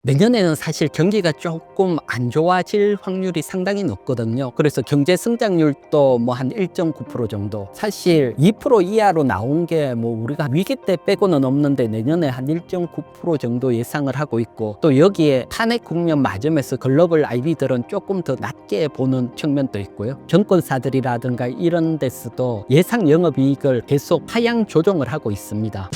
내년에는 사실 경기가 조금 안 좋아질 확률이 상당히 높거든요. 그래서 경제 성장률도 뭐 한 1.9% 정도. 사실 2% 이하로 나온 게 뭐 우리가 위기 때 빼고는 없는데 내년에 한 1.9% 정도 예상을 하고 있고, 또 여기에 탄핵 국면 맞으면서 글로벌 IB들은 조금 더 낮게 보는 측면도 있고요. 증권사들이라든가 이런 데서도 예상 영업이익을 계속 하향 조정을 하고 있습니다.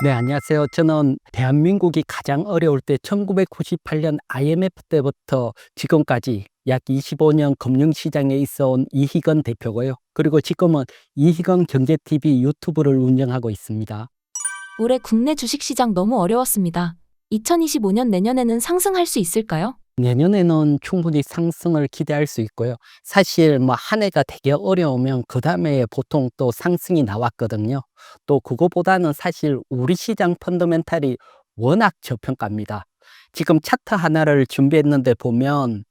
네, 안녕하세요. 저는 대한민국이 가장 어려울 때 1998년 IMF 때부터 지금까지 약 25년 금융시장에 있어 온 이희건 대표고요. 그리고 지금은 이희건 경제TV 유튜브를 운영하고 있습니다. 올해 국내 주식시장 너무 어려웠습니다. 2025년 내년에는 상승할 수 있을까요? 내년에는 충분히 상승을 기대할 수 있고요. 사실 뭐 한 해가 되게 어려우면 그 다음에 보통 또 상승이 나왔거든요. 또 그거보다는 사실 우리 시장 펀더멘탈이 워낙 저평가입니다. 지금 차트 하나를 준비했는데 보면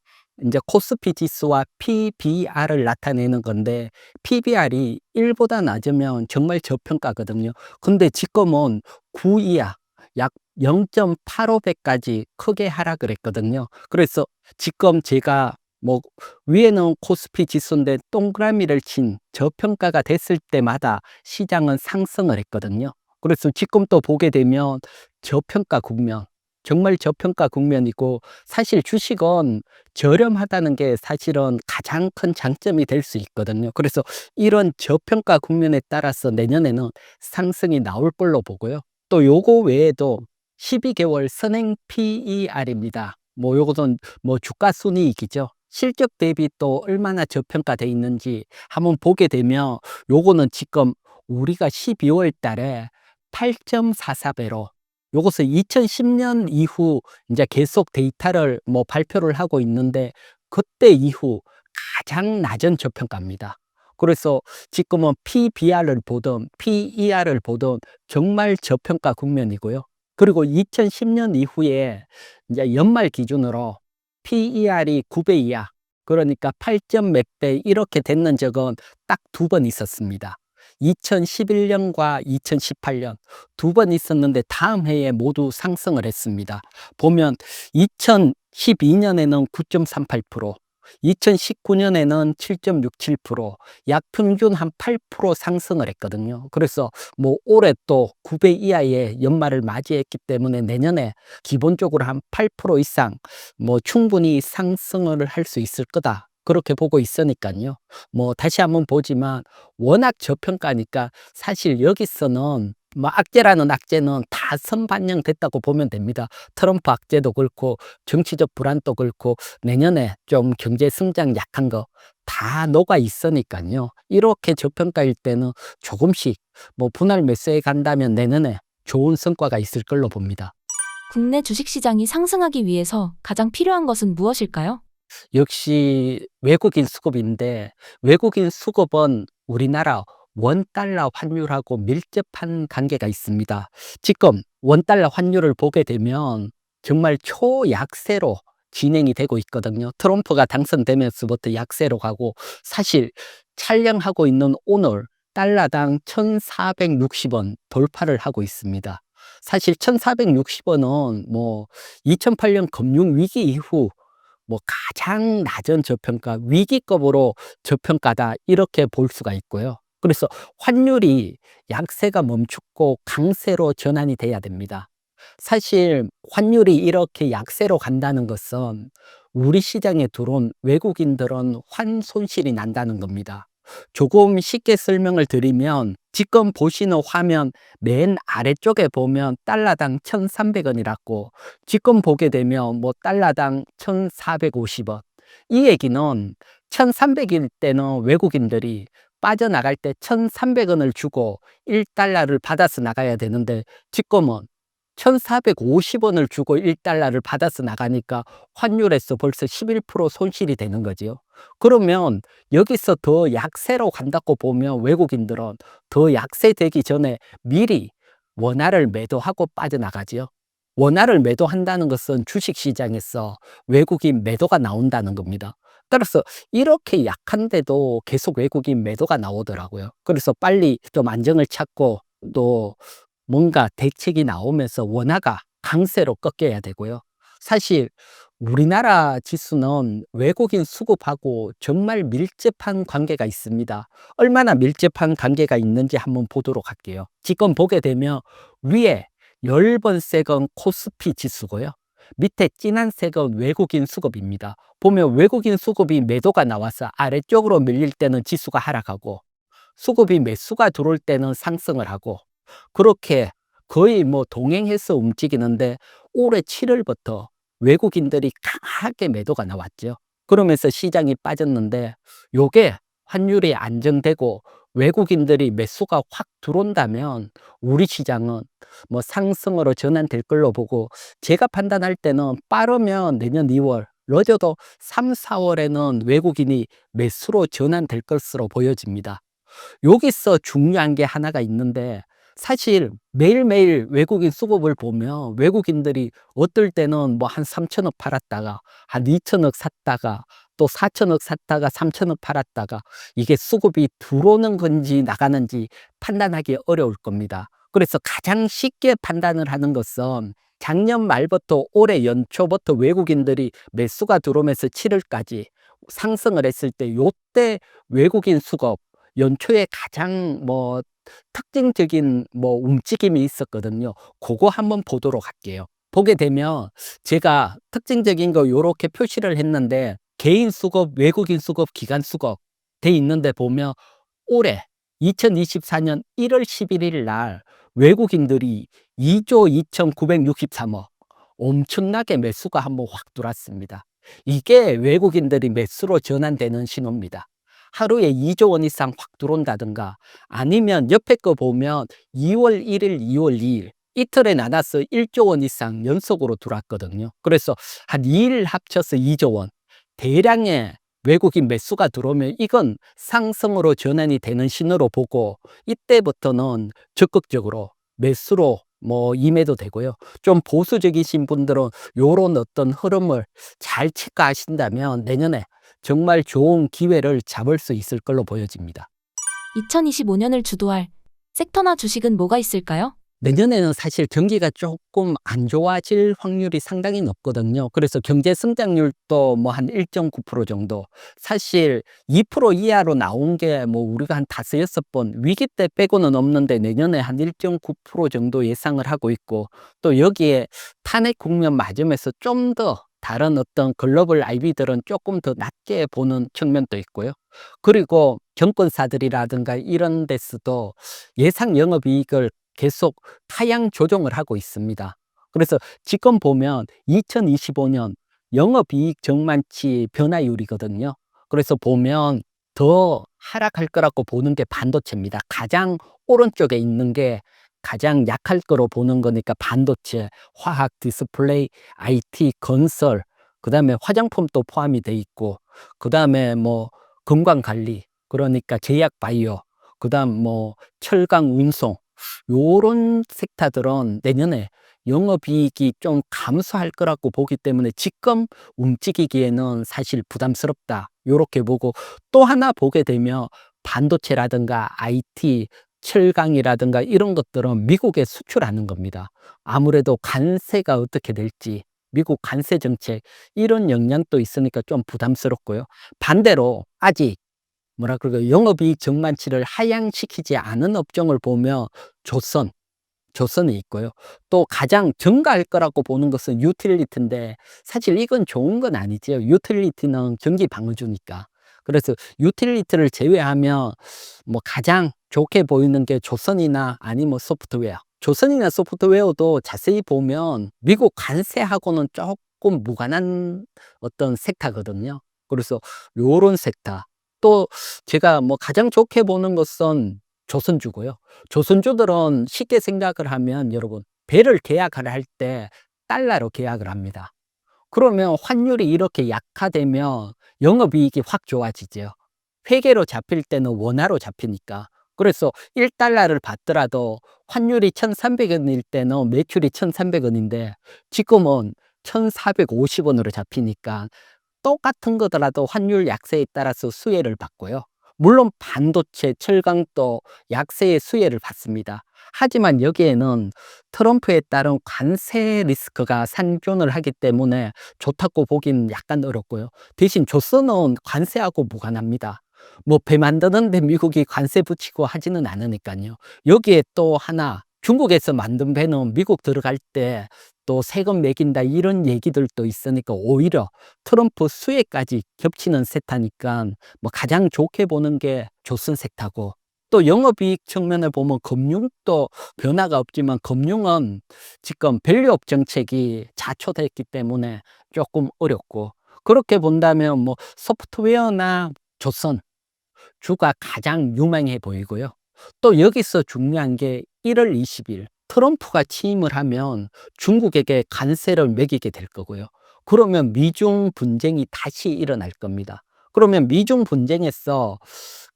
이제 코스피 지수와 PBR을 나타내는 건데, PBR이 1보다 낮으면 정말 저평가거든요. 근데 지금은 9 이하, 약 0.85배까지 크게 하락을 했거든요. 그래서 지금 제가 뭐 위에는 코스피 지수인데 동그라미를 친 저평가가 됐을 때마다 시장은 상승을 했거든요. 그래서 지금 또 보게 되면 저평가 국면, 정말 저평가 국면이고, 사실 주식은 저렴하다는 게 사실은 가장 큰 장점이 될 수 있거든요. 그래서 이런 저평가 국면에 따라서 내년에는 상승이 나올 걸로 보고요. 또 요거 외에도 12개월 선행 PER입니다. 뭐 요것은 뭐 주가 순이익이죠. 실적 대비 또 얼마나 저평가돼 있는지 한번 보게 되면, 요거는 지금 우리가 12월 달에 8.44배로, 요것은 2010년 이후 이제 계속 데이터를 뭐 발표를 하고 있는데, 그때 이후 가장 낮은 저평가입니다. 그래서 지금은 PBR을 보든 PER을 보든 정말 저평가 국면이고요. 그리고 2010년 이후에 이제 연말 기준으로 PER이 9배 이하, 그러니까 8점 몇 배 이렇게 됐는 적은 딱 2번 있었습니다. 2011년과 2018년 두 번 있었는데 다음 해에 모두 상승을 했습니다. 보면 2012년에는 9.38%, 2019년에는 7.67%, 약 평균 한 8% 상승을 했거든요. 그래서 뭐 올해 또 9배 이하의 연말을 맞이했기 때문에 내년에 기본적으로 한 8% 이상 뭐 충분히 상승을 할 수 있을 거다, 그렇게 보고 있으니까요. 뭐 다시 한번 보지만 워낙 저평가니까 사실 여기서는 뭐 악재라는 악재는 다 선반영됐다고 보면 됩니다. 트럼프 악재도 그렇고 정치적 불안도 그렇고 내년에 좀 경제 성장 약한 거 다 녹아 있으니까요. 이렇게 저평가일 때는 조금씩 뭐 분할 매수해 간다면 내년에 좋은 성과가 있을 걸로 봅니다. 국내 주식시장이 상승하기 위해서 가장 필요한 것은 무엇일까요? 역시 외국인 수급인데, 외국인 수급은 우리나라 원달러 환율하고 밀접한 관계가 있습니다. 지금 원달러 환율을 보게 되면 정말 초약세로 진행이 되고 있거든요. 트럼프가 당선되면서부터 약세로 가고, 사실 촬영하고 있는 오늘 달러당 1,460원 돌파를 하고 있습니다. 사실 1,460원은 뭐 2008년 금융위기 이후 뭐 가장 낮은 저평가, 위기급으로 저평가다, 이렇게 볼 수가 있고요. 그래서 환율이 약세가 멈추고 강세로 전환이 돼야 됩니다. 사실 환율이 이렇게 약세로 간다는 것은 우리 시장에 들어온 외국인들은 환손실이 난다는 겁니다. 조금 쉽게 설명을 드리면, 지금 보시는 화면 맨 아래쪽에 보면 달러당 1,300원이라고, 지금 보게 되면 뭐 달러당 1,450원. 이 얘기는 1,300일 때는 외국인들이 빠져나갈 때 1,300원을 주고 1달러를 받아서 나가야 되는데, 지금은 1,450원을 주고 1달러를 받아서 나가니까 환율에서 벌써 11% 손실이 되는 거죠. 그러면 여기서 더 약세로 간다고 보면 외국인들은 더 약세되기 전에 미리 원화를 매도하고 빠져나가지요. 원화를 매도한다는 것은 주식시장에서 외국인 매도가 나온다는 겁니다. 따라서 이렇게 약한데도 계속 외국인 매도가 나오더라고요. 그래서 빨리 좀 안정을 찾고, 또 뭔가 대책이 나오면서 원화가 강세로 꺾여야 되고요. 사실 우리나라 지수는 외국인 수급하고 정말 밀접한 관계가 있습니다. 얼마나 밀접한 관계가 있는지 한번 보도록 할게요. 지금 보게 되면 위에 10번 색은 코스피 지수고요. 밑에 진한 색은 외국인 수급입니다. 보면 외국인 수급이 매도가 나와서 아래쪽으로 밀릴 때는 지수가 하락하고, 수급이 매수가 들어올 때는 상승을 하고, 그렇게 거의 뭐 동행해서 움직이는데 올해 7월부터 외국인들이 강하게 매도가 나왔죠. 그러면서 시장이 빠졌는데, 요게 환율이 안정되고 외국인들이 매수가 확 들어온다면 우리 시장은 뭐 상승으로 전환될 걸로 보고, 제가 판단할 때는 빠르면 내년 2월, 늦어도 3, 4월에는 외국인이 매수로 전환될 것으로 보여집니다. 여기서 중요한 게 하나가 있는데, 사실 매일매일 외국인 수급을 보면 외국인들이 어떨 때는 뭐 한 3천억 팔았다가 한 2천억 샀다가 또 4천억 샀다가 3천억 팔았다가, 이게 수급이 들어오는 건지 나가는지 판단하기 어려울 겁니다. 그래서 가장 쉽게 판단을 하는 것은 작년 말부터 올해 연초부터 외국인들이 매수가 들어오면서 7월까지 상승을 했을 때, 요때 외국인 수급 연초에 가장 뭐 특징적인 뭐 움직임이 있었거든요. 그거 한번 보도록 할게요. 보게 되면 제가 특징적인 거 요렇게 표시를 했는데, 개인 수급, 외국인 수급, 기관 수급 돼 있는데 보면 올해 2024년 1월 11일 날 외국인들이 2조 2,963억, 엄청나게 매수가 한번 확 들어왔습니다. 이게 외국인들이 매수로 전환되는 신호입니다. 하루에 2조 원 이상 확 들어온다든가, 아니면 옆에 거 보면 2월 1일, 2월 2일 이틀에 나눠서 1조 원 이상 연속으로 들어왔거든요. 그래서 한 2일 합쳐서 2조 원 대량의 외국인 매수가 들어오면 이건 상승으로 전환이 되는 신호로 보고, 이때부터는 적극적으로 매수로 뭐 임해도 되고요. 좀 보수적이신 분들은 요런 어떤 흐름을 잘 체크하신다면 내년에 정말 좋은 기회를 잡을 수 있을 걸로 보여집니다. 2025년을 주도할 섹터나 주식은 뭐가 있을까요? 내년에는 사실 경기가 조금 안 좋아질 확률이 상당히 높거든요. 그래서 경제 성장률도 뭐 한 1.9% 정도. 사실 2% 이하로 나온 게 뭐 우리가 한 5, 6번 위기 때 빼고는 없는데, 내년에 한 1.9% 정도 예상을 하고 있고, 또 여기에 탄핵 국면 맞으면서 좀 더 다른 어떤 글로벌 IB들은 조금 더 낮게 보는 측면도 있고요. 그리고 정권사들이라든가 이런 데서도 예상 영업이익을 계속 하향 조정을 하고 있습니다. 그래서 지금 보면 2025년 영업이익 전망치 변화율이거든요. 그래서 보면 더 하락할 거라고 보는 게 반도체입니다. 가장 오른쪽에 있는 게 가장 약할 거로 보는 거니까 반도체, 화학, 디스플레이, IT, 건설, 그 다음에 화장품도 포함이 돼 있고, 그 다음에 뭐 건강관리, 그러니까 제약 바이오, 그 다음 뭐 철강 운송, 요런 섹터들은 내년에 영업이익이 좀 감소할 거라고 보기 때문에 지금 움직이기에는 사실 부담스럽다, 요렇게 보고, 또 하나 보게 되면 반도체라든가 IT, 철강이라든가 이런 것들은 미국에 수출하는 겁니다. 아무래도 관세가 어떻게 될지, 미국 관세 정책 이런 영향도 있으니까 좀 부담스럽고요. 반대로 아직 뭐라 그럴까, 영업이익 전망치를 하향시키지 않은 업종을 보면 조선, 조선이 있고요. 또 가장 증가할 거라고 보는 것은 유틸리티인데, 사실 이건 좋은 건 아니죠. 유틸리티는 전기 방어주니까. 그래서 유틸리티를 제외하면 뭐 가장 좋게 보이는 게 조선이나 아니면 뭐 소프트웨어. 조선이나 소프트웨어도 자세히 보면 미국 관세하고는 조금 무관한 어떤 섹터거든요. 그래서 요런 섹터. 또 제가 뭐 가장 좋게 보는 것은 조선주고요. 조선주들은 쉽게 생각을 하면, 여러분, 배를 계약을 할 때 달러로 계약을 합니다. 그러면 환율이 이렇게 약화되면 영업이익이 확 좋아지죠. 회계로 잡힐 때는 원화로 잡히니까. 그래서 1달러를 받더라도 환율이 1,300원일 때는 매출이 1,300원인데 지금은 1,450원으로 잡히니까 똑같은 거더라도 환율 약세에 따라서 수혜를 받고요. 물론 반도체, 철강도 약세의 수혜를 받습니다. 하지만 여기에는 트럼프에 따른 관세 리스크가 상존을 하기 때문에 좋다고 보기는 약간 어렵고요. 대신 조선은 관세하고 무관합니다. 뭐 배 만드는데 미국이 관세 붙이고 하지는 않으니까요. 여기에 또 하나 중국에서 만든 배는 미국 들어갈 때 또 세금 매긴다 이런 얘기들도 있으니까 오히려 트럼프 수혜까지 겹치는 세타니까 뭐 가장 좋게 보는 게 조선 세타고, 또 영업이익 측면을 보면 금융도 변화가 없지만 금융은 지금 밸류업 정책이 자초됐기 때문에 조금 어렵고, 그렇게 본다면 뭐 소프트웨어나 조선 주가 가장 유망해 보이고요. 또 여기서 중요한 게 1월 20일 트럼프가 취임을 하면 중국에게 관세를 매기게 될 거고요. 그러면 미중 분쟁이 다시 일어날 겁니다. 그러면 미중 분쟁에서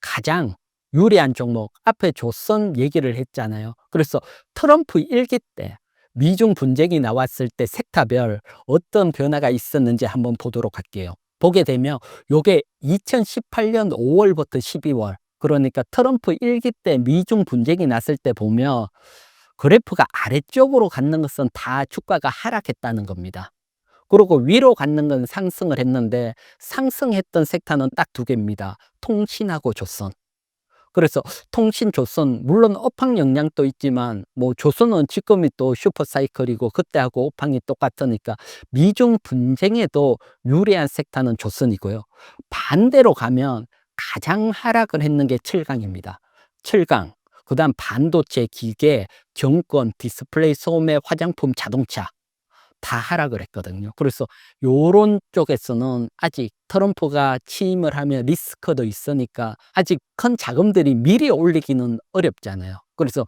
가장 유리한 종목, 앞에 조선 얘기를 했잖아요. 그래서 트럼프 1기 때 미중 분쟁이 나왔을 때 섹터별 어떤 변화가 있었는지 한번 보도록 할게요. 보게 되면 요게 2018년 5월부터 12월, 그러니까 트럼프 1기 때 미중 분쟁이 났을 때 보면 그래프가 아래쪽으로 갔는 것은 다 주가가 하락했다는 겁니다. 그리고 위로 갔는 건 상승을 했는데 상승했던 섹터는 딱 두 개입니다. 통신하고 조선. 그래서 통신 조선 물론 업황 영향도 있지만 뭐 조선은 지금이 또 슈퍼 사이클이고 그때하고 업황이 똑같으니까 미중 분쟁에도 유리한 섹터는 조선이고요. 반대로 가면 가장 하락을 했는 게 7강입니다. 7강. 그다음 반도체, 기계, 정권, 디스플레이, 소매, 화장품, 자동차 다 하락을 했거든요. 그래서 요런 쪽에서는 아직 트럼프가 취임을 하면 리스크도 있으니까 아직 큰 자금들이 미리 올리기는 어렵잖아요. 그래서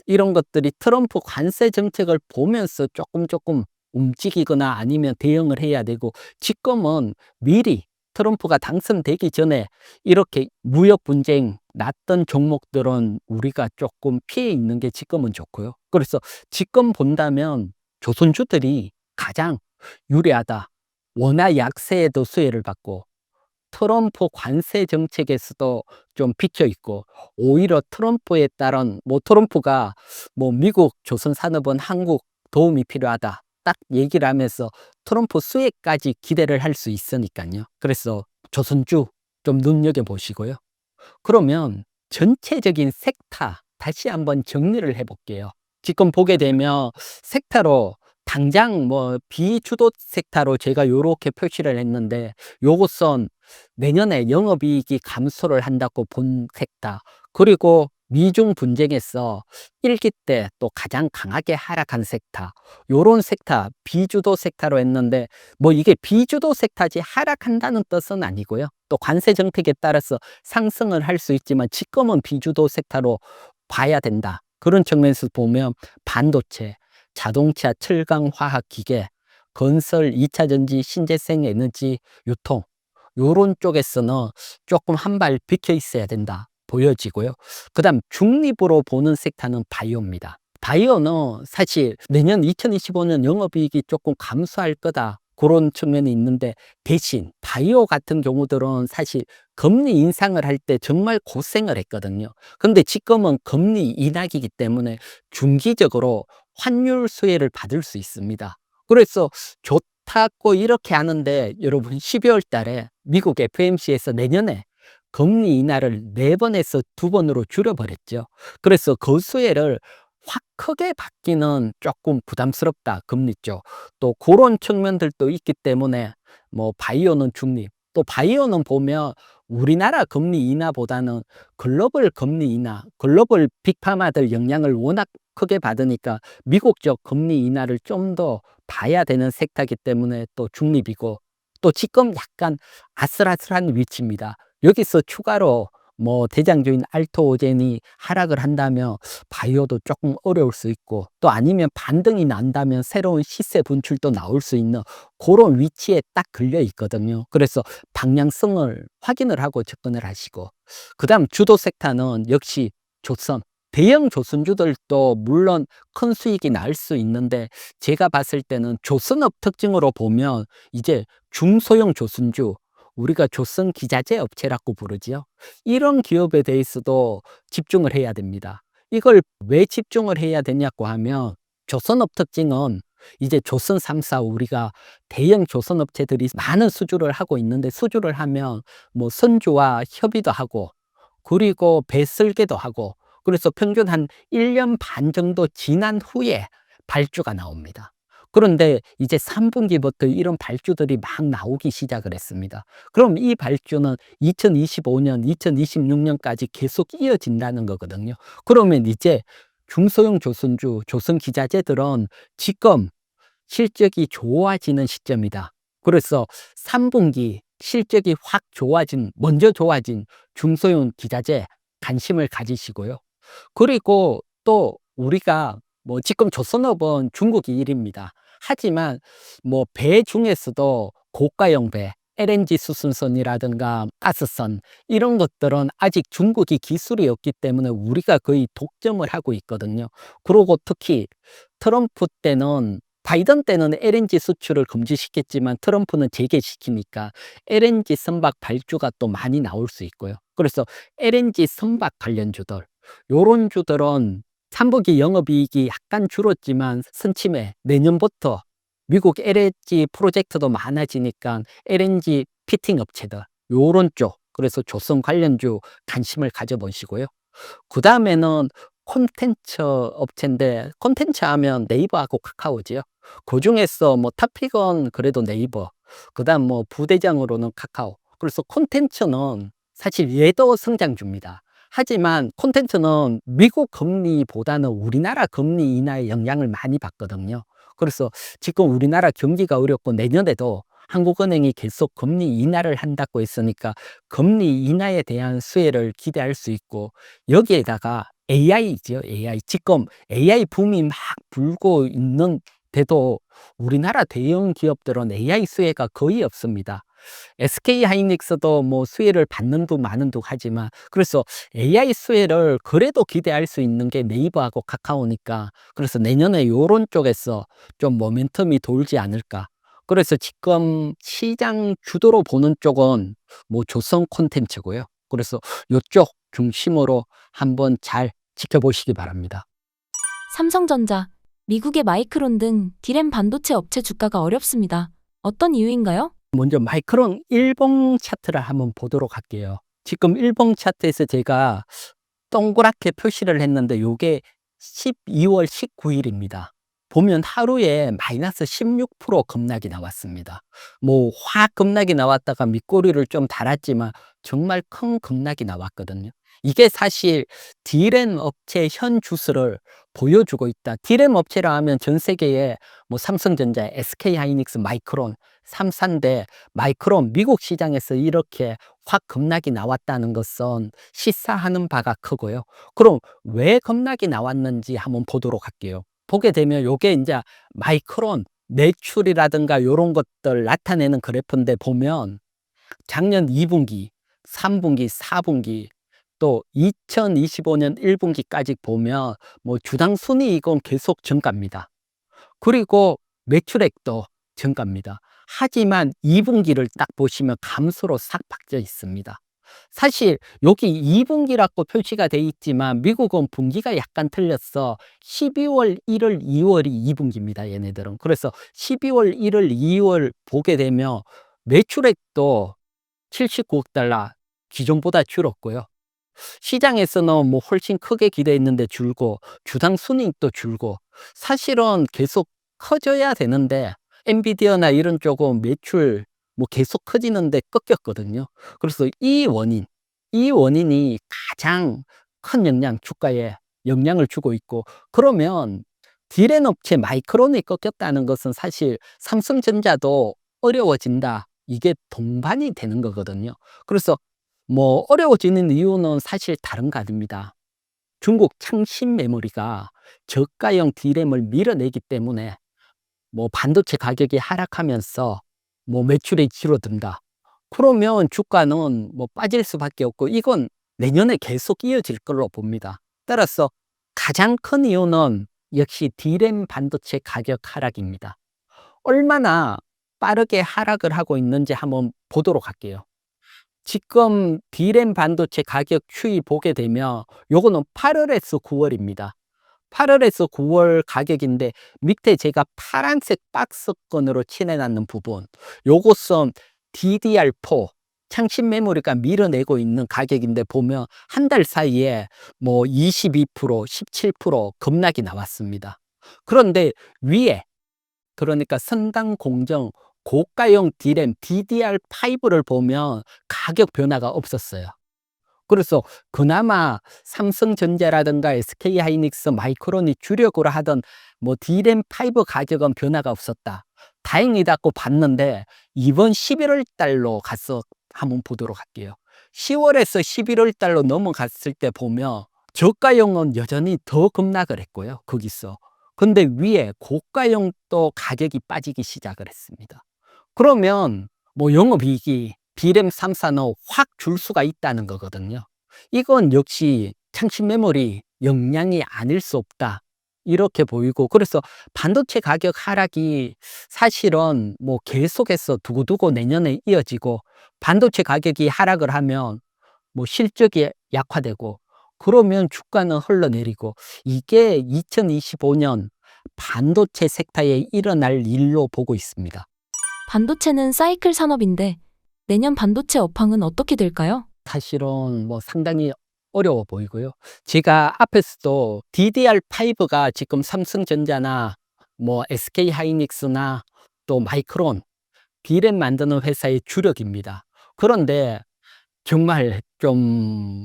이런 것들이 트럼프 관세 정책을 보면서 조금 움직이거나 아니면 대응을 해야 되고, 지금은 미리 트럼프가 당선되기 전에 이렇게 무역 분쟁 났던 종목들은 우리가 조금 피해 있는 게 지금은 좋고요. 그래서 지금 본다면 조선주들이 가장 유리하다. 원화 약세에도 수혜를 받고 트럼프 관세 정책에서도 좀 비춰 있고, 오히려 트럼프에 따른 뭐 트럼프가 뭐 미국 조선산업은 한국 도움이 필요하다 딱 얘기를 하면서 트럼프 수혜까지 기대를 할 수 있으니까요. 그래서 조선주 좀 눈여겨 보시고요. 그러면 전체적인 섹터 다시 한번 정리를 해 볼게요. 지금 보게 되면 섹터로 당장 뭐 비주도 섹터로 제가 요렇게 표시를 했는데, 요것은 내년에 영업이익이 감소를 한다고 본 섹터, 그리고 미중 분쟁에서 1기 때 또 가장 강하게 하락한 섹터, 요런 섹터 비주도 섹터로 했는데, 뭐 이게 비주도 섹터지 하락한다는 뜻은 아니고요. 또 관세 정책에 따라서 상승을 할 수 있지만 지금은 비주도 섹터로 봐야 된다. 그런 측면에서 보면 반도체, 자동차, 철강, 화학, 기계, 건설, 2차 전지, 신재생 에너지, 유통 요런 쪽에서는 조금 한 발 비켜 있어야 된다 보여지고요. 그다음 중립으로 보는 섹터는 바이오입니다. 바이오는 사실 내년 2025년 영업이익이 조금 감소할 거다, 그런 측면이 있는데, 대신 바이오 같은 경우들은 사실 금리 인상을 할 때 정말 고생을 했거든요. 근데 지금은 금리 인하기이기 때문에 중기적으로 환율 수혜를 받을 수 있습니다. 그래서 좋다고 이렇게 하는데, 여러분 12월 달에 미국 FMC에서 내년에 금리 인하를 4번에서 2번으로 줄여버렸죠. 그래서 그 수혜를 확 크게 받기는 조금 부담스럽다, 금리 쪽. 또 그런 측면들도 있기 때문에 뭐 바이오는 중립. 또 바이오는 보면 우리나라 금리 인하보다는 글로벌 금리 인하, 글로벌 빅파마들 영향을 워낙 크게 받으니까 미국적 금리 인하를 좀 더 봐야 되는 섹터이기 때문에 또 중립이고, 또 지금 약간 아슬아슬한 위치입니다. 여기서 추가로 뭐 대장주인 알토오젠이 하락을 한다면 바이오도 조금 어려울 수 있고, 또 아니면 반등이 난다면 새로운 시세 분출도 나올 수 있는 그런 위치에 딱 걸려 있거든요. 그래서 방향성을 확인을 하고 접근을 하시고, 그다음 주도 섹터는 역시 조선, 대형 조선주들도 물론 큰 수익이 날 수 있는데, 제가 봤을 때는 조선업 특징으로 보면 이제 중소형 조선주, 우리가 조선 기자재 업체라고 부르지요. 이런 기업에 대해서도 집중을 해야 됩니다. 이걸 왜 집중을 해야 되냐고 하면 조선업 특징은 이제 조선 3사 우리가 대형 조선업체들이 많은 수주를 하고 있는데 수주를 하면 뭐 선주와 협의도 하고 그리고 배설계도 하고 그래서 평균 한 1년 반 정도 지난 후에 발주가 나옵니다. 그런데 이제 3 분기부터 이런 발주들이 막 나오기 시작을 했습니다. 그럼 이 발주는 2025 년, 2026 년까지 계속 이어진다는 거거든요. 그러면 이제 중소형 조선주, 조선기자재들은 지금 실적이 좋아지는 시점이다. 그래서 3 분기 실적이 확 먼저 좋아진 중소형 기자재 관심을 가지시고요. 그리고 또 우리가 뭐 지금 조선업은 중국이 1 위입니다. 하지만 뭐 배 중에서도 고가형 배, LNG 수송선이라든가 가스선 이런 것들은 아직 중국이 기술이 없기 때문에 우리가 거의 독점을 하고 있거든요. 그리고 특히 트럼프 때는 바이든 때는 LNG 수출을 금지시켰지만 트럼프는 재개시키니까 LNG 선박 발주가 또 많이 나올 수 있고요. 그래서 LNG 선박 관련주들 요런 주들은 3 분기 영업이익이 약간 줄었지만 선침해 내년부터 미국 LNG 프로젝트도 많아지니까 LNG 피팅 업체들 요런 쪽 그래서 조선 관련주 관심을 가져 보시고요. 그다음에는 콘텐츠 업체인데 콘텐츠 하면 네이버하고 카카오지요. 그중에서 뭐 탑픽은 그래도 네이버, 그다음 뭐 부대장으로는 카카오. 그래서 콘텐츠는 사실 얘도 성장주입니다. 하지만 콘텐츠는 미국 금리보다는 우리나라 금리 인하의 영향을 많이 받거든요. 그래서 지금 우리나라 경기가 어렵고 내년에도 한국은행이 계속 금리 인하를 한다고 했으니까 금리 인하에 대한 수혜를 기대할 수 있고 여기에다가 AI죠, AI. 지금 AI 붐이 막 불고 있는데도 우리나라 대형 기업들은 AI 수혜가 거의 없습니다. SK 하이닉스도 뭐 수혜를 받는 둥 마는 둥 하지만 그래서 AI 수혜를 그래도 기대할 수 있는 게 네이버하고 카카오니까 그래서 내년에 요런 쪽에서 좀 모멘텀이 돌지 않을까. 그래서 지금 시장 주도로 보는 쪽은 뭐 조선 콘텐츠고요. 그래서 요쪽 중심으로 한번 잘 지켜보시기 바랍니다. 삼성전자, 미국의 마이크론 등 디램 반도체 업체 주가가 어렵습니다. 어떤 이유인가요? 먼저 마이크론 일봉 차트를 한번 보도록 할게요. 지금 일봉 차트에서 제가 동그랗게 표시를 했는데 요게 12월 19일입니다. 보면 하루에 마이너스 16% 급락이 나왔습니다. 뭐 확 급락이 나왔다가 밑꼬리를 좀 달았지만 정말 큰 급락이 나왔거든요. 이게 사실 D램 업체의 현 주수를 보여주고 있다. D램 업체라 하면 전 세계에 뭐 삼성전자, SK하이닉스, 마이크론 3사인데 마이크론 미국 시장에서 이렇게 확 급락이 나왔다는 것은 시사하는 바가 크고요. 그럼 왜 급락이 나왔는지 한번 보도록 할게요. 보게 되면 요게 인제 마이크론 매출이라든가 요런 것들 나타내는 그래프인데 보면 작년 2 분기, 3 분기, 4 분기 또 2025년 1 분기까지 보면 뭐 주당 순이익은 계속 증가입니다. 그리고 매출액도 증가입니다. 하지만 2 분기를 딱 보시면 감소로 싹 바뀌어 있습니다. 사실 여기 2 분기라고 표시가 돼 있지만 미국은 분기가 약간 틀렸어. 12월, 1월, 2월이 2 분기입니다, 얘네들은. 그래서 12월, 1월, 2월 보게 되면 매출액도 79억 달러 기존보다 줄었고요. 시장에서는 뭐 훨씬 크게 기대했는데 줄고 주당 순이익도 줄고 사실은 계속 커져야 되는데 엔비디아나 이런 쪽은 매출 뭐 계속 커지는데 꺾였거든요. 그래서 이 원인이 가장 큰 주가에 영향을 주고 있고 그러면 디램 업체 마이크론이 꺾였다는 것은 사실 삼성전자도 어려워진다. 이게 동반이 되는 거거든요. 그래서 뭐 어려워지는 이유는 사실 다른 거 아닙니다. 중국 창신 메모리가 저가형 D램을 밀어내기 때문에 뭐 반도체 가격이 하락하면서 뭐 매출이 줄어든다. 그러면 주가는 뭐 빠질 수밖에 없고 이건 내년에 계속 이어질 걸로 봅니다. 따라서 가장 큰 이유는 역시 D램 반도체 가격 하락입니다. 얼마나 빠르게 하락을 하고 있는지 한번 보도록 할게요. 지금 D램 반도체 가격 추이 보게 되면 요거는 8월에서 9월입니다. 8월에서 9월 가격인데 밑에 제가 파란색 박스권으로 칠해놨는 부분, 요것은 DDR4 창신 메모리가 밀어내고 있는 가격인데 보면 한 달 사이에 뭐 22%, 17% 급락이 나왔습니다. 그런데 위에, 그러니까 선당 공정 고가용 D램 DDR5를 보면 가격 변화가 없었어요. 그래서 그나마 삼성전자라든가 SK하이닉스, 마이크론이 주력으로 하던 뭐 D램5 가격은 변화가 없었다. 다행이다고 봤는데 이번 11월 달로 가서 한번 보도록 할게요. 10월에서 11월 달로 넘어갔을 때 보면 저가용은 여전히 더 급락을 했고요. 거기서. 근데 위에 고가용 또 가격이 빠지기 시작을 했습니다. 그러면 뭐 영업이익이 D램 3사는 확 줄 수가 있다는 거거든요. 이건 역시 창신 메모리 역량이 아닐 수 없다, 이렇게 보이고, 그래서 반도체 가격 하락이 사실은 뭐 계속해서 두고두고 내년에 이어지고, 반도체 가격이 하락을 하면 뭐 실적이 약화되고, 그러면 주가는 흘러내리고, 이게 2025년 반도체 섹터에 일어날 일로 보고 있습니다. 반도체는 사이클 산업인데 내년 반도체 업황은 어떻게 될까요? 사실은 뭐 상당히 어려워 보이고요. 제가 앞에서도 DDR5가 지금 삼성전자나 뭐 SK하이닉스나 또 마이크론, D램 만드는 회사의 주력입니다. 그런데 정말 좀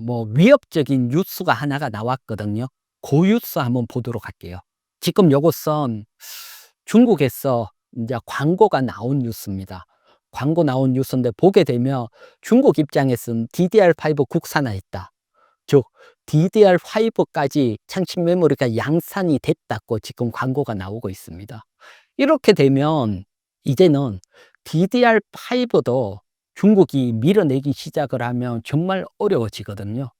뭐 위협적인 뉴스가 하나가 나왔거든요. 그 뉴스 한번 보도록 할게요. 지금 요것은 중국에서 이제 광고가 나온 뉴스입니다. 광고 나온 뉴스인데 보게 되면 중국 입장에서는 DDR5 국산화했다, 즉 DDR5까지 창신 메모리가 양산이 됐다고 지금 광고가 나오고 있습니다. 이렇게 되면 이제는 DDR5도 중국이 밀어내기 시작을 하면 정말 어려워지거든요.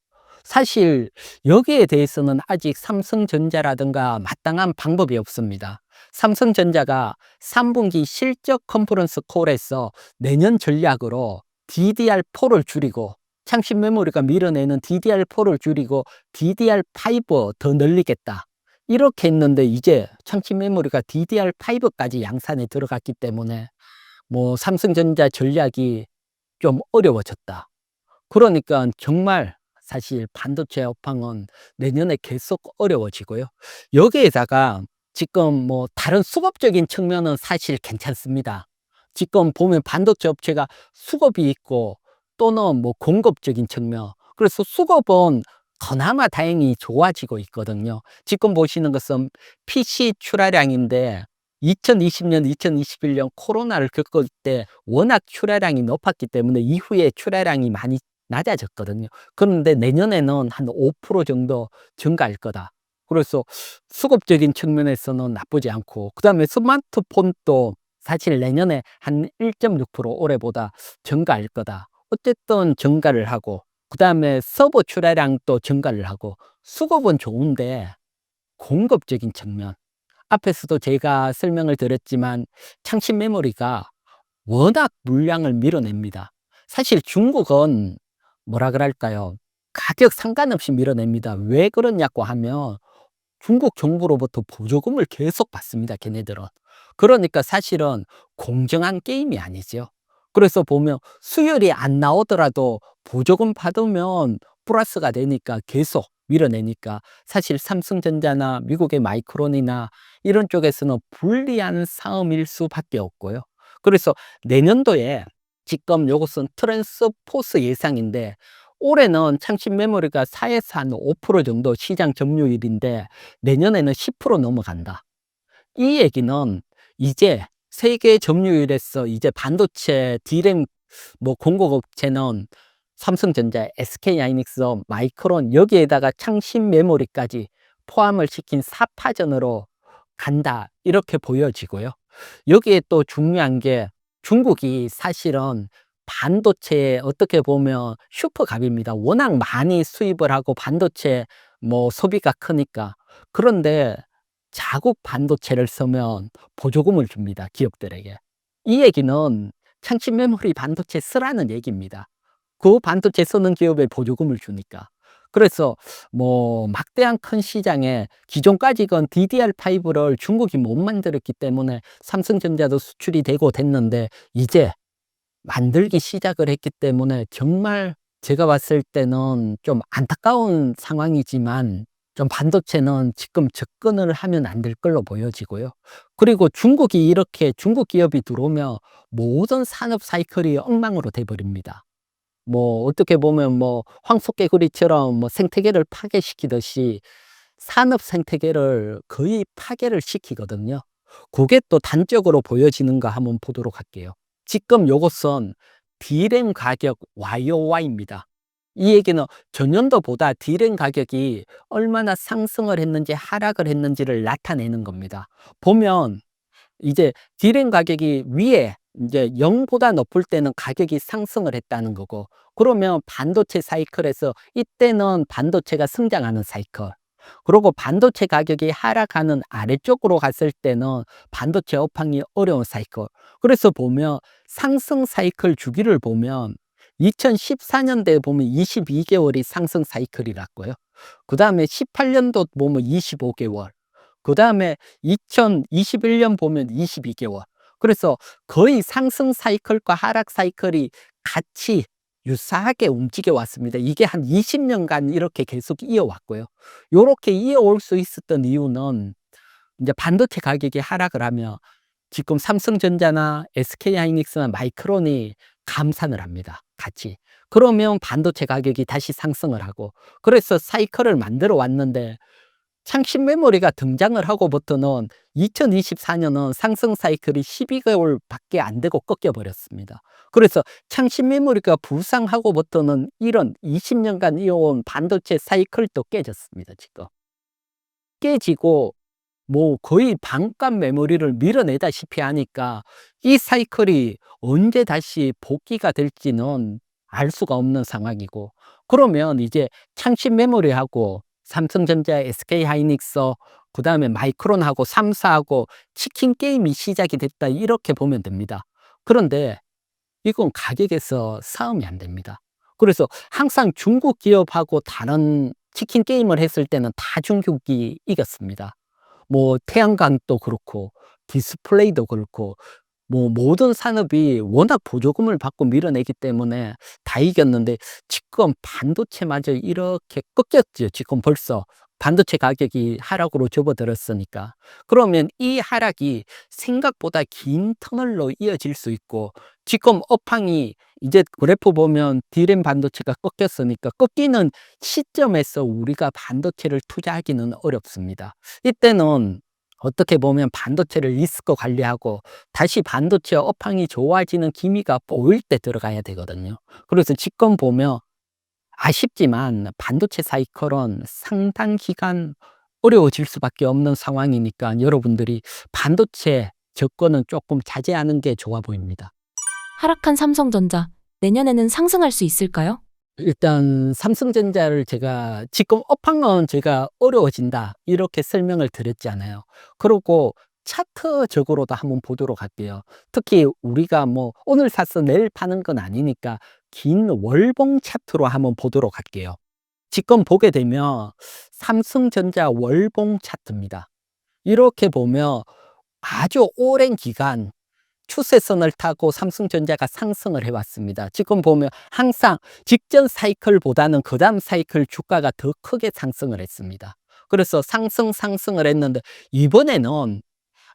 사실 여기에 대해서는 아직 삼성전자라든가 마땅한 방법이 없습니다. 삼성전자가 3분기 실적 컨퍼런스 콜에서 내년 전략으로 DDR4를 줄이고, 창신 메모리가 밀어내는 DDR4를 줄이고 DDR5 더 늘리겠다, 이렇게 했는데 이제 창신 메모리가 DDR5까지 양산에 들어갔기 때문에 뭐 삼성전자 전략이 좀 어려워졌다. 그러니까 정말 사실 반도체 업황은 내년에 계속 어려워지고요. 여기에다가 지금 뭐 다른 수급적인 측면은 사실 괜찮습니다. 지금 보면 반도체 업체가 수급이 있고 또는 뭐 공급적인 측면. 그래서 수급은 그나마 다행히 좋아지고 있거든요. 지금 보시는 것은 PC 출하량인데 2020년, 2021년 코로나를 겪을 때 워낙 출하량이 높았기 때문에 이후에 출하량이 많이 낮아졌거든요. 그런데 내년에는 한 5% 정도 증가할 거다. 그래서 수급적인 측면에서는 나쁘지 않고, 그 다음에 스마트폰도 사실 내년에 한 1.6% 올해보다 증가할 거다. 어쨌든 증가를 하고, 그 다음에 서버 출하량도 증가를 하고, 수급은 좋은데 공급적인 측면, 앞에서도 제가 설명을 드렸지만 창신 메모리가 워낙 물량을 밀어냅니다. 사실 중국은 뭐라 그럴까요? 가격 상관없이 밀어냅니다. 왜 그러냐고 하면 중국 정부로부터 보조금을 계속 받습니다, 걔네들은. 그러니까 사실은 공정한 게임이 아니죠. 그래서 보면 수율이 안 나오더라도 보조금 받으면 플러스가 되니까 계속 밀어내니까 사실 삼성전자나 미국의 마이크론이나 이런 쪽에서는 불리한 싸움일 수밖에 없고요. 그래서 내년도에 지금 요것은 트랜스포스 예상인데, 올해는 창신 메모리가 4에서 한 5% 정도 시장 점유율인데 내년에는 10% 넘어간다. 이 얘기는 이제 세계 점유율에서 이제 반도체 D램 뭐 공급업체는 삼성전자, SK하이닉스, 마이크론, 여기에다가 창신 메모리까지 포함을 시킨 4파전으로 간다, 이렇게 보여지고요. 여기에 또 중요한 게 중국이 사실은 반도체에 어떻게 보면 슈퍼갑입니다. 워낙 많이 수입을 하고 반도체 뭐 소비가 크니까. 그런데 자국 반도체를 쓰면 보조금을 줍니다, 기업들에게. 이 얘기는 창신 메모리 반도체 쓰라는 얘기입니다. 그 반도체 쓰는 기업에 보조금을 주니까. 그래서 뭐 막대한 큰 시장에 기존까지건 DDR5를 중국이 못 만들었기 때문에 삼성전자도 수출이 되고 됐는데 이제 만들기 시작을 했기 때문에 정말 제가 봤을 때는 좀 안타까운 상황이지만 좀 반도체는 지금 접근을 하면 안 될 걸로 보여지고요. 그리고 중국이 이렇게 중국 기업이 들어오면 모든 산업 사이클이 엉망으로 돼 버립니다. 뭐 어떻게 보면 뭐 황소개구리처럼 뭐 생태계를 파괴시키듯이 산업 생태계를 거의 파괴를 시키거든요. 그게 또 단적으로 보여지는가 한번 보도록 할게요. 지금 요것은 D램 가격 YOY입니다. 이 얘기는 전년도보다 D램 가격이 얼마나 상승을 했는지 하락을 했는지를 나타내는 겁니다. 보면 이제 D램 가격이 위에 이제 0보다 높을 때는 가격이 상승을 했다는 거고, 그러면 반도체 사이클에서 이때는 반도체가 성장하는 사이클, 그리고 반도체 가격이 하락하는 아래쪽으로 갔을 때는 반도체 업황이 어려운 사이클. 그래서 보면 상승 사이클 주기를 보면 2014년대에 보면 22개월이 상승 사이클이라고요. 그 다음에 18년도 보면 25개월. 그 다음에 2021년 보면 22개월. 그래서 거의 상승 사이클과 하락 사이클이 같이 유사하게 움직여 왔습니다. 이게 한 20년간 이렇게 계속 이어왔고요. 요렇게 이어올 수 있었던 이유는 이제 반도체 가격이 하락을 하면 지금 삼성전자나 SK하이닉스나 마이크론이 감산을 합니다. 같이. 그러면 반도체 가격이 다시 상승을 하고, 그래서 사이클을 만들어 왔는데 창신 메모리가 등장을 하고부터는 2024년은 상승 사이클이 12개월 밖에 안 되고 꺾여 버렸습니다. 그래서 창신 메모리가 부상하고부터는 이런 20년간 이어온 반도체 사이클도 깨졌습니다, 지금. 깨지고 뭐 거의 반값 메모리를 밀어내다시피 하니까 이 사이클이 언제 다시 복귀가 될지는 알 수가 없는 상황이고, 그러면 이제 창신 메모리하고 삼성전자, SK하이닉스, 그다음에 마이크론하고 3사하고 치킨 게임이 시작이 됐다, 이렇게 보면 됩니다. 그런데 이건 가격에서 싸움이 안 됩니다. 그래서 항상 중국 기업하고 다른 치킨 게임을 했을 때는 다 중국이 이겼습니다. 뭐 태양광도 그렇고 디스플레이도 그렇고 뭐 모든 산업이 워낙 보조금을 받고 밀어내기 때문에 다 이겼는데, 지금 반도체마저 이렇게 꺾였죠. 지금 벌써 반도체 가격이 하락으로 접어들었으니까. 그러면 이 하락이 생각보다 긴 터널로 이어질 수 있고, 지금 업황이 이제 그래프 보면 D램 반도체가 꺾였으니까 꺾이는 시점에서 우리가 반도체를 투자하기는 어렵습니다. 이때는 어떻게 보면 반도체를 리스크 관리하고 다시 반도체 업황이 좋아지는 기미가 보일 때 들어가야 되거든요. 그래서 지금 보면 아쉽지만 반도체 사이클은 상당 기간 어려워질 수밖에 없는 상황이니까 여러분들이 반도체 접근은 조금 자제하는 게 좋아 보입니다. 하락한 삼성전자, 내년에는 상승할 수 있을까요? 일단 삼성전자를 제가 지금 업황은 제가 어려워진다, 이렇게 설명을 드렸잖아요. 그리고 차트적으로도 한번 보도록 할게요. 특히 우리가 뭐 오늘 사서 내일 파는 건 아니니까 긴 월봉 차트로 한번 보도록 할게요. 지금 보게 되면 삼성전자 월봉 차트입니다. 이렇게 보면 아주 오랜 기간 추세선을 타고 삼성전자가 상승을 해왔습니다. 지금 보면 항상 직전 사이클보다는 그 다음 사이클 주가가 더 크게 상승을 했습니다. 그래서 상승을 했는데 이번에는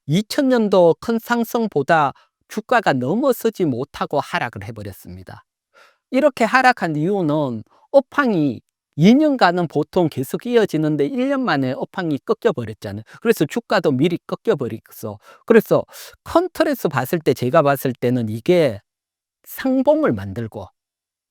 2000년도 큰 상승보다 주가가 넘어서지 못하고 하락을 해버렸습니다. 이렇게 하락한 이유는 업황이 2년간은 보통 계속 이어지는데 1년 만에 업황이 꺾여 버렸잖아요. 그래서 주가도 미리 꺾여 버리겠어. 그래서 컨트롤에서 봤을 때, 제가 봤을 때는 이게 상봉을 만들고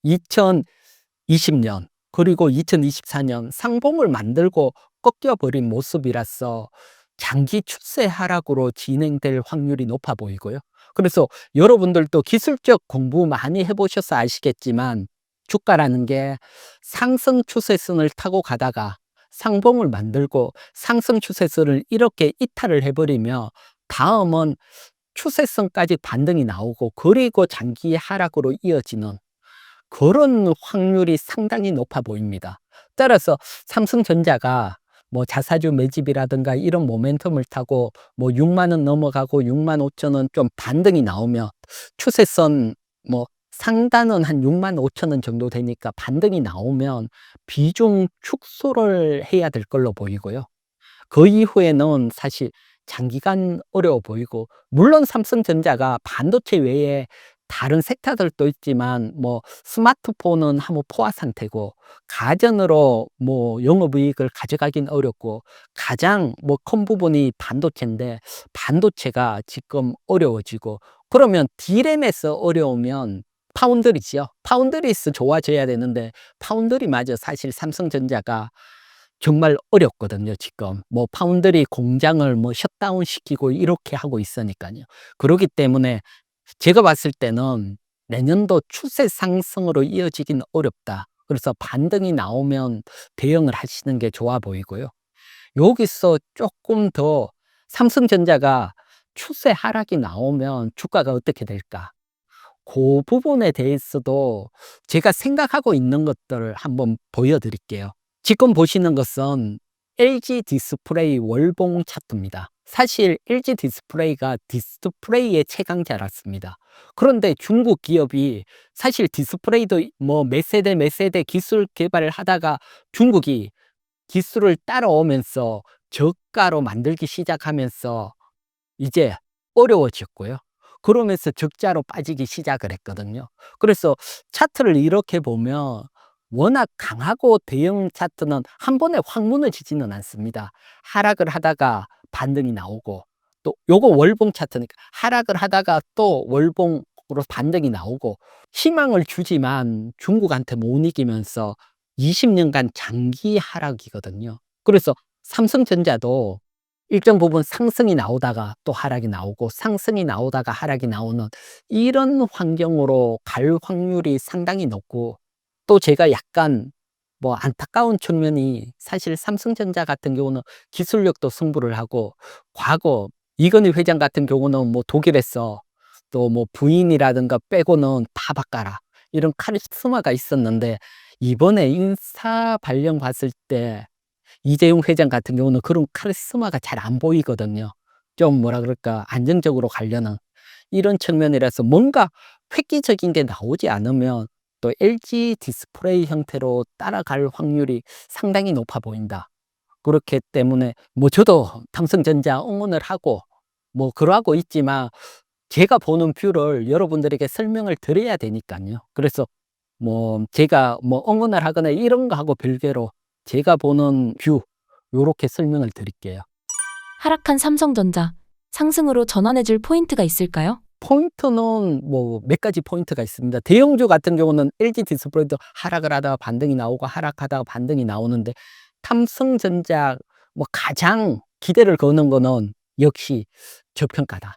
2020년 그리고 2024년 상봉을 만들고 꺾여 버린 모습이라서 장기 추세 하락으로 진행될 확률이 높아 보이고요. 그래서 여러분들도 기술적 공부 많이 해보셔서 아시겠지만 주가라는 게 상승 추세선을 타고 가다가 상봉을 만들고 상승 추세선을 이렇게 이탈을 해버리며 다음은 추세선까지 반등이 나오고 그리고 장기 하락으로 이어지는 그런 확률이 상당히 높아 보입니다. 따라서 삼성전자가 뭐 자사주 매집이라든가 이런 모멘텀을 타고 뭐 6만 원 넘어가고 6만 5천 원 좀 반등이 나오면 추세선 뭐 상단은 한 6만 5천 원 정도 되니까 반등이 나오면 비중 축소를 해야 될 걸로 보이고요. 그 이후에는 사실 장기간 어려워 보이고, 물론 삼성전자가 반도체 외에 다른 섹터들도 있지만 뭐 스마트폰은 한번 포화 상태고, 가전으로 뭐 영업이익을 가져가긴 어렵고, 가장 뭐 큰 부분이 반도체인데 반도체가 지금 어려워지고, 그러면 D램에서 어려우면 파운드리지요. 파운드리스 좋아져야 되는데 파운드리마저 사실 삼성전자가 정말 어렵거든요, 지금. 뭐 파운드리 공장을 뭐 셧다운 시키고 이렇게 하고 있으니까요. 그러기 때문에 제가 봤을 때는 내년도 추세 상승으로 이어지긴 어렵다. 그래서 반등이 나오면 대응을 하시는 게 좋아 보이고요. 여기서 조금 더 삼성전자가 추세 하락이 나오면 주가가 어떻게 될까? 그 부분에 대해서도 제가 생각하고 있는 것들을 한번 보여드릴게요. 지금 보시는 것은 LG 디스플레이 월봉 차트입니다. 사실 LG 디스플레이가 디스플레이의 최강자랐습니다. 그런데 중국 기업이 사실 디스플레이도 뭐 몇 세대 기술 개발을 하다가 중국이 기술을 따라오면서 저가로 만들기 시작하면서 이제 어려워졌고요. 그러면서 적자로 빠지기 시작을 했거든요. 그래서 차트를 이렇게 보면 워낙 강하고 대형 차트는 한 번에 확 무너지지는 않습니다. 하락을 하다가 반등이 나오고, 또 요거 월봉 차트니까 하락을 하다가 또 월봉으로 반등이 나오고, 희망을 주지만 중국한테 못 이기면서 20년간 장기 하락이거든요. 그래서 삼성전자도 일정 부분 상승이 나오다가 또 하락이 나오고, 상승이 나오다가 하락이 나오는 이런 환경으로 갈 확률이 상당히 높고, 또 제가 약간 뭐 안타까운 측면이, 사실 삼성전자 같은 경우는 기술력도 승부를 하고, 과거 이건희 회장 같은 경우는 뭐 독일에서 또 뭐 부인이라든가 빼고는 다 바꿔라, 이런 카리스마가 있었는데, 이번에 인사 발령 봤을 때 이재용 회장 같은 경우는 그런 카리스마가 잘 안 보이거든요. 좀 뭐라 그럴까, 안정적으로 가려는 이런 측면이라서 뭔가 획기적인 게 나오지 않으면 또 LG 디스플레이 형태로 따라갈 확률이 상당히 높아 보인다. 그렇기 때문에 뭐 저도 삼성전자 응원을 하고 뭐 그러고 있지만, 제가 보는 뷰를 여러분들에게 설명을 드려야 되니까요. 그래서 뭐 제가 뭐 응원을 하거나 이런 거하고 별개로 제가 보는 뷰, 요렇게 설명을 드릴게요. 하락한 삼성전자, 상승으로 전환해줄 포인트가 있을까요? 포인트는 뭐 몇 가지 포인트가 있습니다. 대형주 같은 경우는 LG 디스플레이도 하락을 하다가 반등이 나오고 하락하다가 반등이 나오는데, 삼성전자 뭐 가장 기대를 거는 거는 역시 저평가다.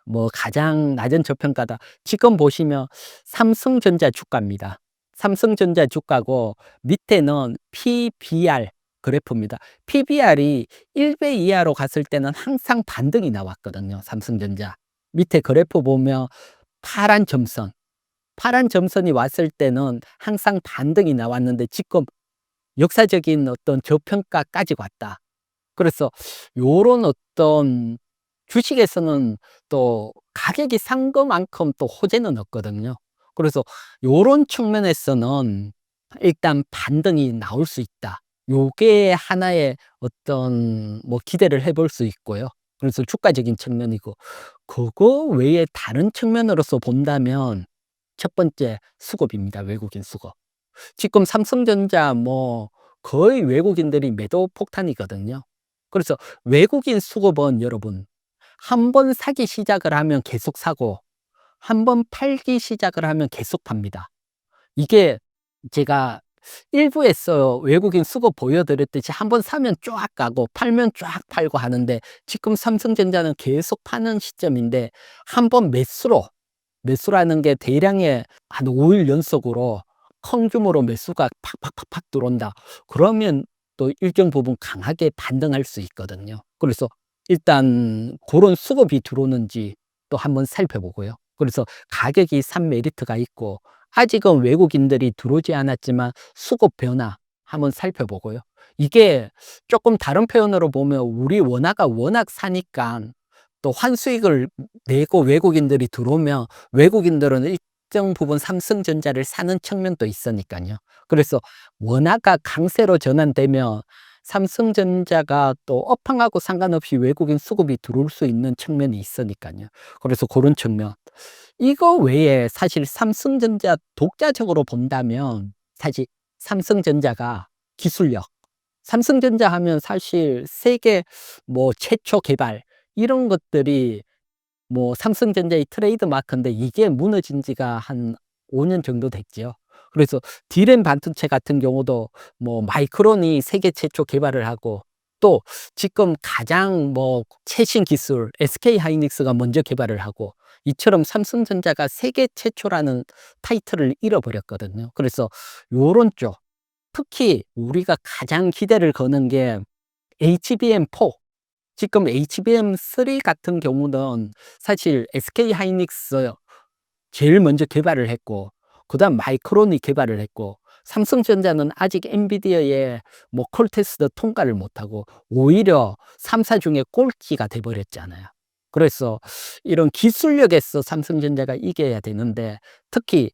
뭐 가장 낮은 저평가다. 지금 보시면 삼성전자 주가입니다. 삼성전자 주가고 밑에는 PBR 그래프입니다. PBR이 1배 이하로 갔을 때는 항상 반등이 나왔거든요, 삼성전자. 밑에 그래프 보면 파란 점선, 파란 점선이 왔을 때는 항상 반등이 나왔는데, 지금 역사적인 어떤 저평가까지 왔다. 그래서 요런 어떤, 주식에서는 또 가격이 산 것만큼 또 호재는 없거든요. 그래서 요런 측면에서는 일단 반등이 나올 수 있다. 요게 하나의 어떤 뭐 기대를 해볼 수 있고요. 그래서 주가적인 측면이고, 그거 외에 다른 측면으로서 본다면 첫 번째 수급입니다. 외국인 수급. 지금 삼성전자 뭐 거의 외국인들이 매도 폭탄이거든요. 그래서 외국인 수급은 여러분, 한 번 사기 시작을 하면 계속 사고, 한 번 팔기 시작을 하면 계속 팝니다. 이게 제가 일부에서 외국인 수급 보여드렸듯이 한 번 사면 쫙 가고 팔면 쫙 팔고 하는데, 지금 삼성전자는 계속 파는 시점인데, 한 번 매수라는 게 대량의 한 5일 연속으로 큰 규모로 매수가 팍팍팍팍 들어온다. 그러면 또 일정 부분 강하게 반등할 수 있거든요. 그래서 일단 그런 수급이 들어오는지 또 한번 살펴보고요. 그래서 가격이 산 메리트가 있고 아직은 외국인들이 들어오지 않았지만 수급 변화 한번 살펴보고요. 이게 조금 다른 표현으로 보면 우리 원화가 워낙 사니까 또 환수익을 내고 외국인들이 들어오면 외국인들은 일정 부분 삼성전자를 사는 측면도 있으니까요. 그래서 원화가 강세로 전환되면 삼성전자가 또 업황하고 상관없이 외국인 수급이 들어올 수 있는 측면이 있으니까요. 그래서 그런 측면. 이거 외에 사실 삼성전자 독자적으로 본다면 사실 삼성전자가 기술력, 삼성전자 하면 사실 세계 뭐 최초 개발 이런 것들이 뭐 삼성전자의 트레이드 마크인데 이게 무너진 지가 한 5년 정도 됐죠. 그래서 D램 반도체 같은 경우도 뭐 마이크론이 세계 최초 개발을 하고 또 지금 가장 뭐 최신 기술 SK 하이닉스가 먼저 개발을 하고 이처럼 삼성전자가 세계 최초라는 타이틀을 잃어버렸거든요. 그래서 요런 쪽 특히 우리가 가장 기대를 거는 게 HBM4 지금 HBM3 같은 경우는 사실 SK 하이닉스 제일 먼저 개발을 했고 그다음 마이크론이 개발을 했고 삼성전자는 아직 엔비디아의 뭐 콜테스트 통과를 못하고 오히려 3사 중에 꼴찌가 돼 버렸잖아요. 그래서 이런 기술력에서 삼성전자가 이겨야 되는데 특히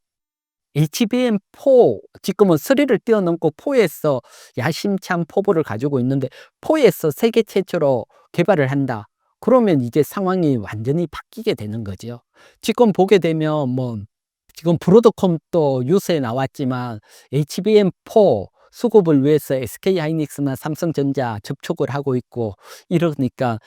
HBM4 지금은 3를 뛰어넘고 4에서 야심찬 포부를 가지고 있는데 4에서 세계 최초로 개발을 한다. 그러면 이제 상황이 완전히 바뀌게 되는 거죠. 지금 보게 되면 뭐 지금 브로드컴도 뉴스에 나왔지만 HBM4 수급을 위해서 SK 하이닉스나 삼성전자 접촉을 하고 있고 이러니까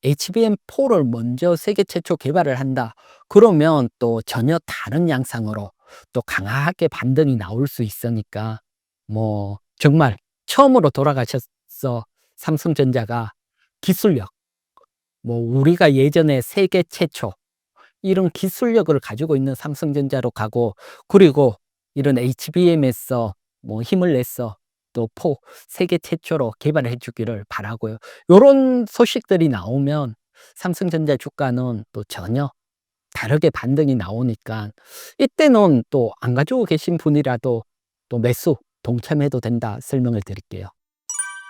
HBM4를 먼저 세계 최초 개발을 한다. 그러면 또 전혀 다른 양상으로 또 강하게 반등이 나올 수 있으니까 뭐 정말 처음으로 돌아가셨어. 삼성전자가 기술력, 뭐 우리가 예전에 세계 최초 이런 기술력을 가지고 있는 삼성전자로 가고 그리고 이런 HBM에서 뭐 힘을 내서 또 세계 최초로 개발해 주기를 바라고요. 요런 소식들이 나오면 삼성전자 주가는 또 전혀 다르게 반등이 나오니까 이때는 또 안 가지고 계신 분이라도 또 매수 동참해도 된다 설명을 드릴게요.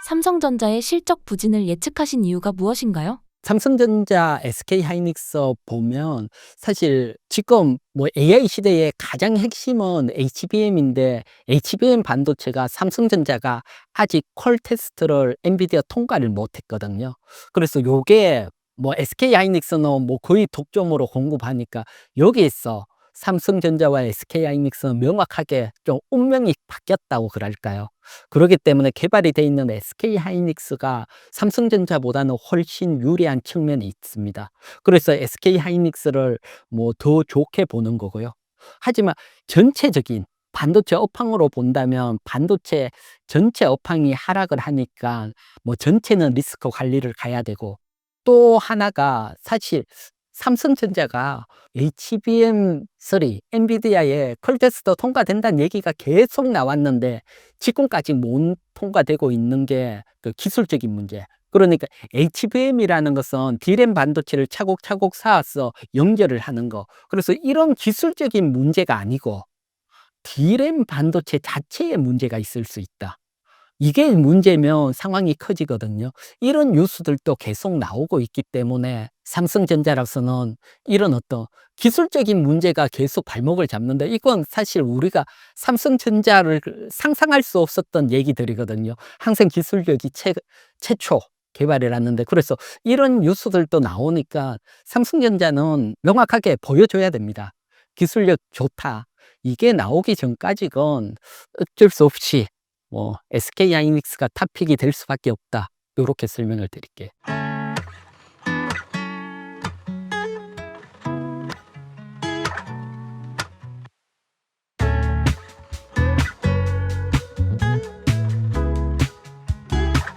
삼성전자의 실적 부진을 예측하신 이유가 무엇인가요? 삼성전자, SK 하이닉스 보면 사실 지금 뭐 AI 시대의 가장 핵심은 HBM인데 HBM 반도체가 삼성전자가 아직 퀄 테스트를 엔비디아 통과를 못 했거든요. 그래서 요게 뭐 SK 하이닉스는 뭐 거의 독점으로 공급하니까 여기에서 삼성전자와 SK 하이닉스는 명확하게 좀 운명이 바뀌었다고 그럴까요? 그렇기 때문에 개발이 돼 있는 SK 하이닉스가 삼성전자보다는 훨씬 유리한 측면이 있습니다. 그래서 SK 하이닉스를 뭐 더 좋게 보는 거고요. 하지만 전체적인 반도체 업황으로 본다면 반도체 전체 업황이 하락을 하니까 뭐 전체는 리스크 관리를 가야 되고 또 하나가 사실 삼성전자가 HBM3 엔비디아의 퀄테스트 통과된다는 얘기가 계속 나왔는데 지금까지 못 통과되고 있는 게 그 기술적인 문제. 그러니까 HBM이라는 것은 D램 반도체를 차곡차곡 쌓아서 연결을 하는 거. 그래서 이런 기술적인 문제가 아니고 D램 반도체 자체에 문제가 있을 수 있다. 이게 문제면 상황이 커지거든요. 이런 뉴스들도 계속 나오고 있기 때문에 삼성전자로서는 이런 어떤 기술적인 문제가 계속 발목을 잡는데 이건 사실 우리가 삼성전자를 상상할 수 없었던 얘기들이거든요. 항상 기술력이 최초 개발을 하는데 그래서 이런 뉴스들도 나오니까 삼성전자는 명확하게 보여줘야 됩니다. 기술력 좋다. 이게 나오기 전까지건 어쩔 수 없이 뭐 SK 하이닉스가 탑픽이 될 수밖에 없다. 요렇게 설명을 드릴게요.